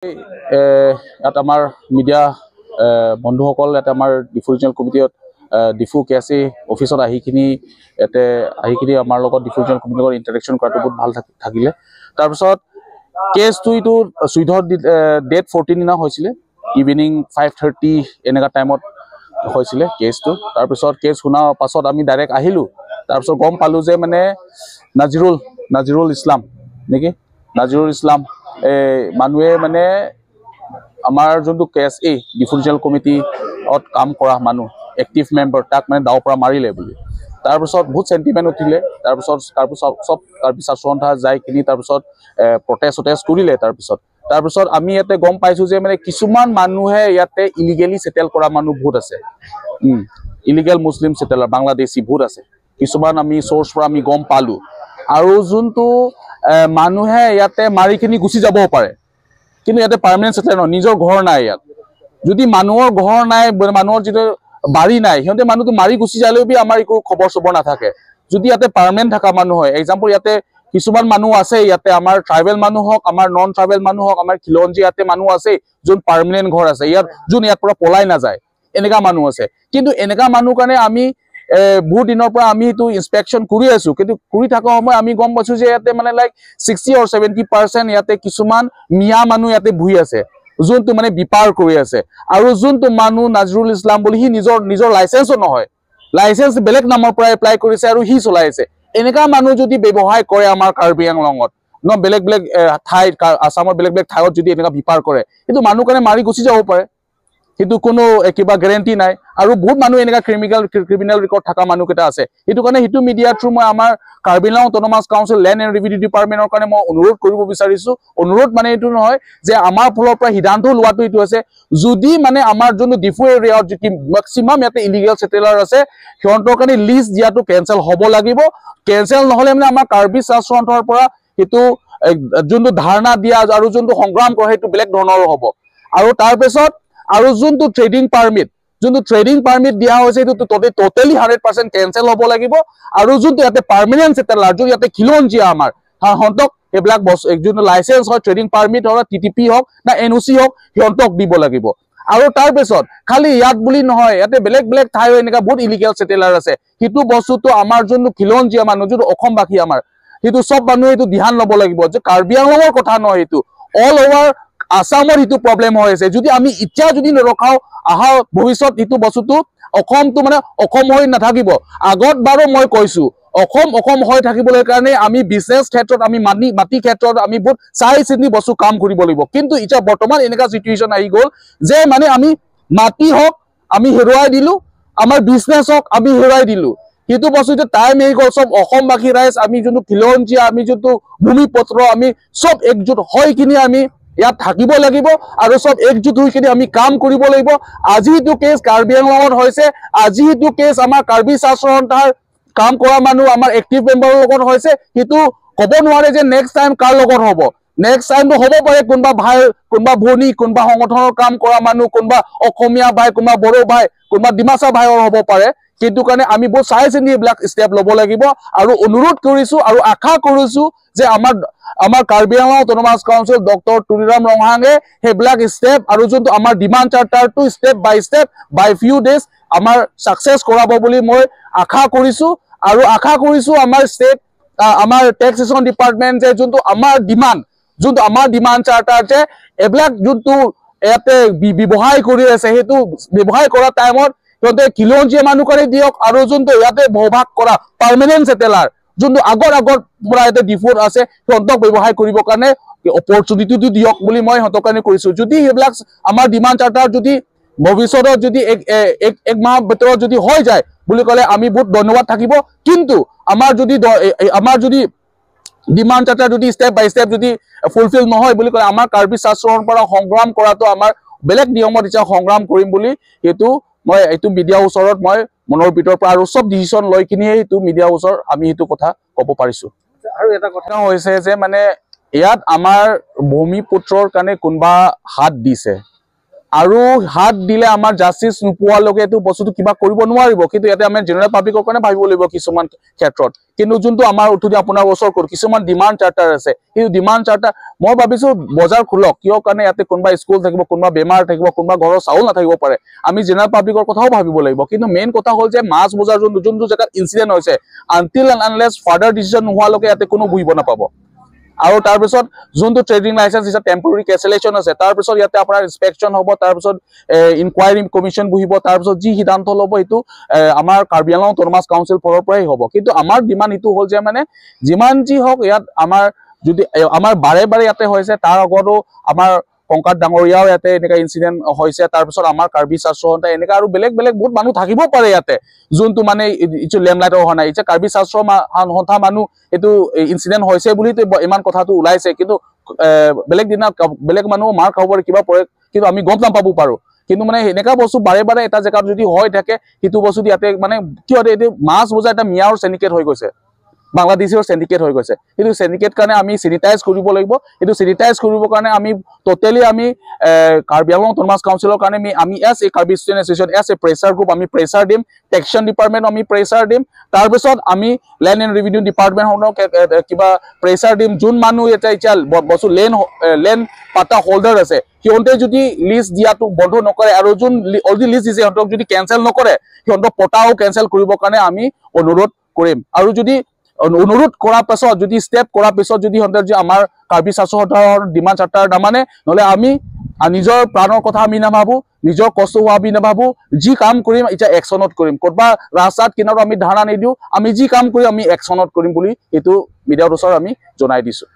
ইয়াত আমাৰ মিডিয়া বন্ধুসকল ইয়াতে আমাৰ ডিফু ৰিজনেল কমিটিত ডিফু কেএছএ অফিচত আহিখিনি আমাৰ লগত ডিফু ৰিজনেল কমিটিৰ লগত ইণ্টাৰেকশ্যন কৰাটো বহুত ভাল থাকিলে। তাৰপিছত কেছটো এইটো চুইধৰ ডেট 14 দিনা হৈছিলে, ইভিনিং 5:30 এনেকুৱা টাইমত হৈছিলে কেছটো। তাৰপিছত কেছ শুনাৰ পাছত আমি ডাইৰেক্ট আহিলোঁ। তাৰপিছত গম পালোঁ যে মানে নাজিৰুল ইছলাম নেকি, নাজিৰুল ইছলাম মানুহে মানে আমাৰ যোনটো কেএছএ ডিফু ৰিজনেল কমিটিত কাম কৰা মানুহ এক্টিভ মেম্বাৰ তাক মানে দাৱৰ পৰা মাৰিলে বুলি। তাৰপিছত বহুত চেণ্টিমেণ্ট উঠিলে। তাৰপিছত চব কাৰ্বি ছাত্ৰসন্থা যাইখিনি তাৰপিছত প্ৰটেষ্ট কৰিলে। তাৰপিছত আমি ইয়াতে গম পাইছোঁ যে মানে কিছুমান মানুহে ইয়াতে ইলিগেলি ছেটেল কৰা মানুহ বহুত আছে, ইলিগেল মুছলিম ছেটেলাৰ বাংলাদেশী বহুত আছে। কিছুমান আমি চ'ৰ্চ পৰা আমি গম পালোঁ। আৰু যোনটো মানুহে ইয়াতে মাৰিখিনি গুচি যাবও পাৰে, কিন্তু ইয়াতে পাৰ্মানেণ্ট ছেটেল নহয়, নিজৰ ঘৰ নাই ইয়াত। যদি মানুহৰ ঘৰ নাই, মানুহৰ যিটো বাৰী নাই, সিহঁতে মানুহটো মাৰি গুচি যালেও বি আমাৰ একো খবৰ চবৰ নাথাকে। যদি ইয়াতে পাৰ্মানেণ্ট থকা মানুহ হয়, এক্সাম্পল ইয়াতে কিছুমান মানুহ আছে, ইয়াতে আমাৰ ট্ৰাইবেল মানুহ হওক, আমাৰ নন ট্ৰাইবেল মানুহ হওক, আমাৰ খিলঞ্জী ইয়াতে মানুহ আছে যোন পাৰ্মানেণ্ট ঘৰ আছে, যোন ইয়াৰ পৰা পলাই নাযায়, এনেকা মানুহ আছে। কিন্তু এনেকা মানুহ কাৰণে আমি বহুত দিনৰ পৰা আমি এইটো ইনস্পেকশ্যন কৰি আছো, কিন্তু কৰি থকা সময় আমি গম পাইছো যে ইয়াতে মানে লাইক 60 or 70% ইয়াতে কিছুমান মিয়া মানুহ ইয়াতে বহি আছে, যোনটো মানে বিপাৰ কৰি আছে। আৰু যোনটো মানুহ নাজিৰুল ইছলাম বুলি সি নিজৰ লাইচেন্সো নহয়, লাইচেন্স বেলেগ নামৰ পৰা এপ্লাই কৰিছে আৰু সি চলাই আছে। এনেকা মানুহ যদি ব্যৱসায় কৰে আমাৰ কাৰ্বি আংলঙত বেলেগ ঠাইত, আছামৰ বেলেগ ঠাইত যদি এনেকা বিপাৰ কৰে, সেইটো মানুহ কাৰণে মাৰি গুচি যাব পাৰে, সেইটো কোনো কিবা গেৰেণ্টি নাই। আৰু বহুত মানুহ এনেকা ক্ৰিমিনেল ৰেকৰ্ড থকা মানুহকেইটা আছে। সেইটো কাৰণে সেইটো মিডিয়াৰ থ্ৰু মই আমাৰ Karbi Anglong autonomous council land and revenue ডিপাৰ্টমেণ্টৰ কাৰণে মই অনুৰোধ কৰিব বিচাৰিছোঁ। অনুৰোধ মানে এইটো নহয় যে আমাৰ ফালৰ পৰা সিদ্ধান্ত লোৱাটো এইটো আছে, যদি মানে আমাৰ যোনটো ডিফু এৰিয়াত যদি মেক্সিমাম ইয়াতে ইলিগেল ছেটেলাৰ আছে, সিহঁতৰ কাৰণে লিষ্ট দিয়াটো কেঞ্চেল হ'ব লাগিব। কেঞ্চেল নহ'লে মানে আমাৰ কাৰ্বি ছাত্ৰসন্থাৰ পৰা সেইটো যোনটো ধাৰণা দিয়া আৰু যোনটো সংগ্ৰাম কৰে সেইটো বেলেগ ধৰণৰো হ'ব। আৰু তাৰপিছত আৰু যোনটো ট্ৰেডিং পাৰ্মিট দিয়া হৈছে সেইটো টোটেলি 100% কেঞ্চেল হ'ব লাগিব। আৰু যোনটো ইয়াতে পাৰ্মানেণ্ট ছেটেলাৰ, যোন ইয়াতে খিলঞ্জীয়া আমাৰ সিহঁতক এইবিলাক যোনটো লাইচেন্স হয়, ট্ৰেডিং পাৰ্মিট হওক, TTP হওক না NOC হওক, সিহঁতক দিব লাগিব। আৰু তাৰপিছত খালি ইয়াত বুলি নহয়, ইয়াতে বেলেগ ঠাই এনেকুৱা বহুত ইলিগেল ছেটেলাৰ আছে। সেইটো বস্তুটো আমাৰ যোনটো খিলঞ্জীয়া মানুহ, যোনটো অসমবাসী আমাৰ, সেইটো চব মানুহে এইটো ধ্যান ল'ব লাগিব যে কাৰ্বি আংলঙৰ কথা নহয়, সেইটো অল অভাৰ আছামৰ সেইটো প্ৰব্লেম হৈ আছে। যদি আমি এতিয়া যদি নৰখাওঁ, অহা ভৱিষ্যত সেইটো বস্তুটো অসমটো মানে অসম হৈ নাথাকিব। আগত বাৰু মই কৈছো অসম হৈ থাকিবলৈ কাৰণে আমি বিজনেছ ক্ষেত্ৰত, আমি মাটি ক্ষেত্ৰত আমি বহুত চাই চিন্তি বস্তু কাম কৰিব লাগিব। কিন্তু এতিয়া বৰ্তমান এনেকুৱা চিটুৱেশ্যন আহি গ'ল যে মানে আমি মাটি হওক আমি হেৰুৱাই দিলো, আমাৰ বিজনেছ হওক আমি হেৰুৱাই দিলো। সেইটো বস্তু যে টাইম আহি গ'ল, চব অসমবাসী ৰাইজ, আমি যোনটো খিলঞ্জীয়া, আমি যোনটো ভূমিপত্ৰ, আমি চব একজোট হৈ কিনি আমি ইয়াত থাকিব লাগিব আৰু চব একজোট হৈ কিনে আমি কাম কৰিব লাগিব। আজি এইটো কেছ কাৰ্বি আংলঙত হৈছে, আজি এইটো কেছ আমাৰ কাৰ্বি ছাত্ৰসন্থাৰ কাম কৰা মানুহ আমাৰ এক্টিভ মেম্বাৰৰ লগত হৈছে, সেইটো ক'ব নোৱাৰে যে নেক্সট টাইম কাৰ লগত হ'ব। নেক্সট টাইমটো হ'ব পাৰে কোনোবা ভাই, কোনোবা ভনী, কোনোবা সংগঠনৰ কাম কৰা মানুহ, কোনোবা অসমীয়া ভাই, কোনোবা বড়ো ভাই, কোনোবা ডিমাচা ভাইৰ হ'ব পাৰে। সেইটো কাৰণে আমি বহুত চাই চিন্তি এইবিলাক ষ্টেপ ল'ব লাগিব। আৰু অনুৰোধ কৰিছো আৰু আশা কৰিছো যে আমাৰ Karbi Anglong autonomous council doctor Tuniram ৰংহাঙে সেইবিলাক ষ্টেপ আৰু যোনটো আমাৰ ডিমাণ্ড চাৰ্টাৰটো ষ্টেপ বাই ফিউ ডেজ আমাৰ ছাকচেছ কৰাব বুলি মই আশা কৰিছো। আৰু আশা কৰিছো আমাৰ টেক্সেশ্যন ডিপাৰ্টমেণ্ট যে যোনটো আমাৰ ডিমাণ্ড চাৰ্টাৰ যে এইবিলাক যোনটো ইয়াতে ব্যৱসায় কৰি আছে, সেইটো ব্যৱসায় কৰা টাইমত সিহঁতে খিলঞ্জীয়া মানুহ কাৰণে দিয়ক। আৰু যোনটো ইয়াতে বসবাস কৰা পাৰ্মানেণ্ট ছেটেলাৰ, যোনটো আগৰ পৰা ইয়াতে ডিফুত আছে, সিহঁতক ব্যৱসায় কৰিবৰ কাৰণে অপৰচুনিটিটো দিয়ক বুলি মই সিহঁতৰ কাৰণে কৰিছো। যদি সেইবিলাক আমাৰ ডিমাণ্ড চাৰ্টাৰ যদি ভৱিষ্যতত যদি এক মাহৰ ভিতৰত যদি হৈ যায় বুলি ক'লে আমি বহুত ধন্যবাদ থাকিব। কিন্তু আমাৰ যদি ডিমাণ্ড চাৰ্টাৰ যদি ষ্টেপ বাই ষ্টেপ যদি ফুলফিল নহয় বুলি ক'লে, আমাৰ কাৰ্বি ছাত্ৰৰ পৰা সংগ্ৰাম কৰাটো আমাৰ বেলেগ নিয়মত এতিয়া সংগ্ৰাম কৰিম বুলি মই এইটো মিডিয়াৰ ওচৰত মই মনৰ ভিতৰৰ পৰা আৰু চব ডিচিশ্যন লৈ কিনিহে এইটো মিডিয়াৰ ওচৰত আমি এইটো কথা ক'ব পাৰিছো। আৰু এটা কথা হৈছে যে মানে ইয়াত আমাৰ ভূমিপুত্ৰৰ কাৰণে কোনোবা হাত দিছে, আৰু হাত দিলে আমাৰ জাষ্টিস নোপোৱালৈকে এইটো বস্তুটো কিবা কৰিব নোৱাৰিব কিন্তু ইয়াতে আমি জেনেৰেল পাব্লিকৰ কাৰণে ভাবিব লাগিব কিছুমান ক্ষেত্ৰত কিন্তু যোনটো আমাৰ উঠুদি আপোনাৰ ওচৰ কৰ কিছুমান ডিমাণ্ড চাৰ্টাৰ আছে এই ডিমাণ্ড চাৰ্টাৰ মই ভাবিছো বজাৰ খোলক কিয় কাৰণে ইয়াতে কোনবা স্কুল থাকিব কোনবা বেমাৰ থাকিব কোনবা ঘৰৰ চাউল নাথাকিব পাৰে আমি জেনেৰেল পাব্লিকৰ কথাও ভাবিব লাগিব কিন্তু মেইন কথা হ'ল যে মাছ বজাৰ যোনটো জায়গাত ইনসিডেন্ট হৈছে আনটিল এণ্ড আনলেছ ফাৰ্ডাৰ ডিসিজন নোহোৱালৈকে ইয়াতে কোনো বুজিব নাপাব আৰু তাৰ পিছত যোনটো ট্ৰেডিং লাইসেন্স হিচাপে টেম্পৰাৰী ক্যান্সেলেশন আছে তাৰ পিছত ইয়াতে আপোনাৰ ইনস্পেকশন হ'ব তাৰ পিছত ইনকুৱাইৰি কমিশন বহিব তাৰ পিছত যি সিদ্ধান্ত ল'ব এটো আমাৰ কাৰ্বি আংলং অটোনমাস কাউন্সিল ফৰৰ পৰাই হ'ব কিন্তু আমাৰ ডিমাণ্ড এটো হ'ল যে মানে যিমান যি হওক ইয়াত আমাৰ যদি আমাৰ বাৰে বাৰে ইয়াতে হৈছে তাৰ আগতো আমাৰ কংকাত ডাঙৰীয়াও ইয়াতে এনেকা ইনসিডেন্ট হৈছে তাৰ পিছত আমাৰ কাৰ্বি সাসহন্তা এনেকা আৰু বেলেগ বেলেগ বহুত মানুহ থাকিব পাৰে ইয়াতে যোনটো মানে ইটো লেমলাইটৰ হোৱা নাই ইছে কাৰ্বি সাসহন্তা মানুহ এটো ইনসিডেন্ট হৈছে বুলি ইমান কথাটো ওলাইছে কিন্তু বেলেগ দিনা বেলেগ মানুহ মাৰ খাব পাৰে কিবা পৰে কিন্তু আমি গম নাপাব পাৰো কিন্তু মানে এনেকা বস্তু বাৰে বাৰে এটা জায়গাত যদি হয় থাকে হিতু বস্তু ইয়াতে মানে কি হয় এটো মাছ বজাৰ এটা মিয়াৰ সিন্ডিকেট হৈ গৈছে বাংলাদেশৰ সিন্ডিকেট হৈ গৈছে কিন্তু সিন্ডিকেট কাৰণে আমি স্যানিটাইজ কৰিব লাগিব এটো স্যানিটাইজ কৰিব কাৰণে আমি টোটালি আমি কাৰ্বি আংলং অটোনমাস কাউন্সিলৰ কাৰণে আমি এছ এ কাৰ্বি ষ্টুডেণ্ট এছ'চিয়েশ্যন এছ এ প্ৰেছাৰ গ্ৰুপ আমি প্ৰেছাৰ দিম টেক্সন ডিপাৰ্টমেণ্ট আমি প্ৰেছাৰ দিম তাৰ পিছত আমি লেণ্ড এণ্ড ৰেভিনিউ ডিপাৰ্টমেণ্ট হনক কিবা প্ৰেছাৰ দিম যোন মানুহ এটা বস্তু লেণ্ড পাটা হোল্ডাৰ আছে সিহঁতে যদি লিষ্ট দিয়াটো বন্ধ নকৰে আৰু যোন অলৰেডি লিষ্ট দিছে সিহঁতক যদি কেনচেল নকৰে সিহঁতক পটাও কেনচেল কৰিবৰ কাৰণে আমি অনুৰোধ কৰিম আৰু যদি অনুৰোধ কৰাৰ পাছত যদি স্টেপ কৰাৰ পিছত যদি সিহঁতে যে আমাৰ কাৰ্বি সাসহন্তাৰ ডিমাণ্ড চাৰ্টাৰ নামানে নহলে আমি নিজৰ প্ৰাণৰ কথা আমি নাভাবো নিজৰ কষ্ট হোৱা আমি নাভাবো যি কাম কৰিম এটা একশনত কৰিম কৰবা ৰাস্তাত কিনাৰত আমি ধাৰণা নিদিও আমি যি কাম কৰিম আমি একশনত কৰিম বুলি এটো মিডিয়াৰ ওচৰত আমি জনাই দিছো